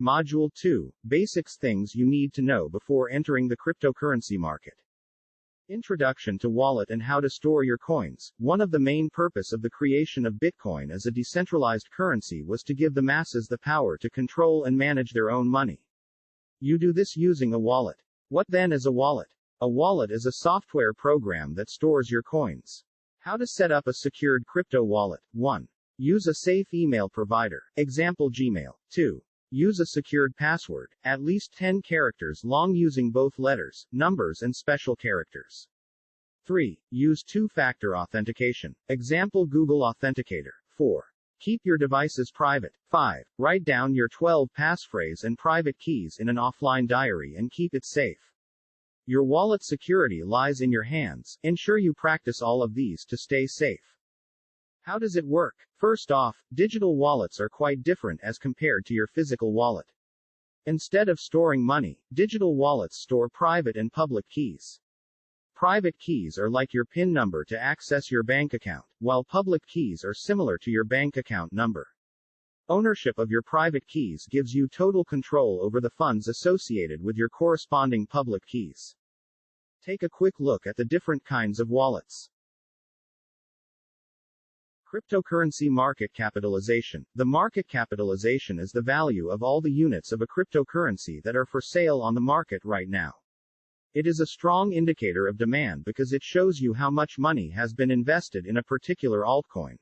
Module 2. Basics: things you need to know before entering the cryptocurrency market. Introduction to wallet and how to store your coins. One of the main purpose of the creation of Bitcoin as a decentralized currency was to give the masses the power to control and manage their own money. You do this using a wallet. What then is a wallet? A wallet is a software program that stores your coins. How to set up a secured crypto wallet. 1. Use a safe email provider. Example Gmail. 2. Use a secured password, at least 10 characters long, using both letters, numbers and special characters. 3. Use two-factor authentication. Example Google Authenticator. 4. Keep your devices private. 5. Write down your 12 passphrase and private keys in an offline diary and keep it safe. Your wallet security lies in your hands. Ensure you practice all of these to stay safe. How does it work? First off, digital wallets are quite different as compared to your physical wallet. Instead of storing money, digital wallets store private and public keys. Private keys are like your PIN number to access your bank account, while public keys are similar to your bank account number. Ownership of your private keys gives you total control over the funds associated with your corresponding public keys. Take a quick look at the different kinds of wallets. Cryptocurrency market capitalization. The market capitalization is the value of all the units of a cryptocurrency that are for sale on the market right now. It is a strong indicator of demand because it shows you how much money has been invested in a particular altcoin.